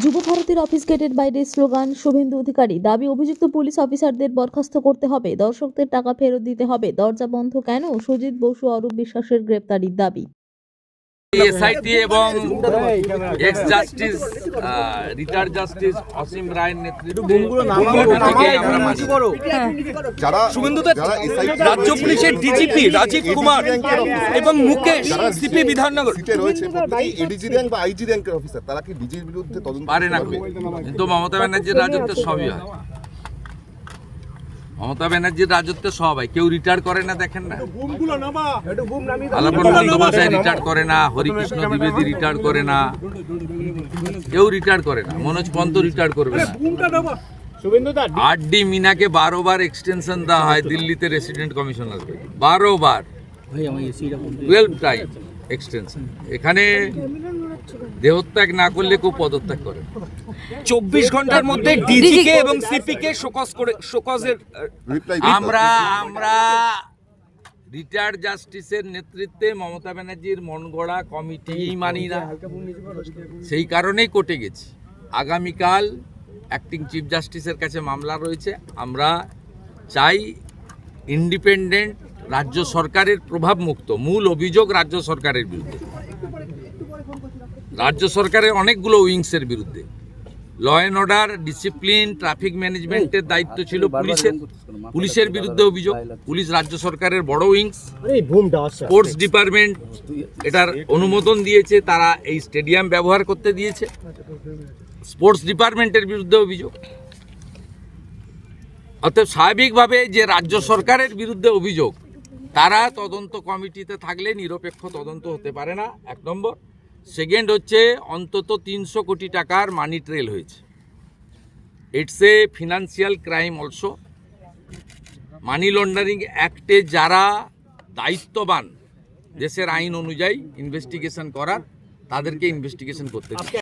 যুব ভারতীর অফিস গেটের বাইরে স্লোগান শুভেন্দু অধিকারী দাবি অভিযুক্ত পুলিশ অফিসারদের বরখাস্ত করতে হবে, দর্শকদের টাকা ফেরত দিতে হবে। দরজা বন্ধ কেন? সুজিত বসু অরূপ বিশ্বাসের গ্রেপ্তারির দাবি। এসআইটি এবং এক্স জাস্টিস রিটায়ার্ড জাস্টিস অসীম রায়ের নেতৃত্বে রাজ্য পুলিশের ডিজিপি রাজীব কুমার এবং মুকেশ সিপি বিধাননগর রয়েছে এডিজি র্যাঙ্ক বা আইজি র্যাঙ্কের অফিসার, তারা কি ডিজির বিরুদ্ধে তদন্ত পারে না, কিন্তু মমতা ব্যানার্জির রাজত্বে সবই হয়। মমতা ব্যানার্জির রাজত্বে সব হয়। কেউ রিটায়ার করে না, দেখেন না, আলাপন বন্দ্যোপাধ্যায় রিটায়ার করে না, হরিকৃষ্ণ দ্বিবেদী রিটায়ার করে না, কেউ রিটায়ার করে না, মনোজ পন্ত রিটায়ার করবে না। আরডি মিনাকে 12 বার এক্সটেনশন দেওয়া হয় দিল্লিতে রেসিডেন্ট কমিশনার, 12 বার, 12 টাইম এক্সটেনশন। এখানে দেহত্যাগ না করলে কেউ পদত্যাগ করে। 24 ঘন্টার মধ্যে ডিজিকে এবং সিপি কে শোকজের আমরা রিটায়ার্ড জাস্টিসের নেতৃত্বে মমতা ব্যানার্জির মন গড়া কমিটি মানি না, সেই কারণেই কোর্টে গেছি। আগামীকাল অ্যাক্টিং চিফ জাস্টিসের কাছে মামলা রয়েছে। আমরা চাই ইন্ডিপেন্ডেন্ট রাজ্য সরকারের প্রভাব মুক্ত। মূল অভিযোগ রাজ্য সরকারের বিরুদ্ধে, রাজ্য সরকারের অনেকগুলো উইংসের বিরুদ্ধে। Law and order, discipline, traffic ম্যানেজমেন্টের দায়িত্ব ছিল পুলিশের বিরুদ্ধে অভিযোগ। পুলিশ রাজ্য সরকারের বড় উইংস। স্পোর্টস ডিপার্টমেন্ট এটার অনুমোদন দিয়েছে, তারা এই স্টেডিয়াম ব্যবহার করতে দিয়েছে। স্পোর্টস ডিপার্টমেন্টের বিরুদ্ধে অভিযোগ। অতএব স্বাভাবিকভাবে যে রাজ্য সরকারের বিরুদ্ধে অভিযোগ, তারা তদন্ত কমিটিতে থাকলে নিরপেক্ষ তদন্ত হতে পারে না, এক নম্বর। সেকেন্ড হচ্ছে, অন্তত 300 কোটি টাকার মানি ট্রেল হয়েছে। It's a financial crime also. Money laundering অ্যাক্টে যারা দায়িত্ববান দেশের আইন অনুযায়ী ইনভেস্টিগেশন করার, তাদেরকে ইনভেস্টিগেশন করতে হবে।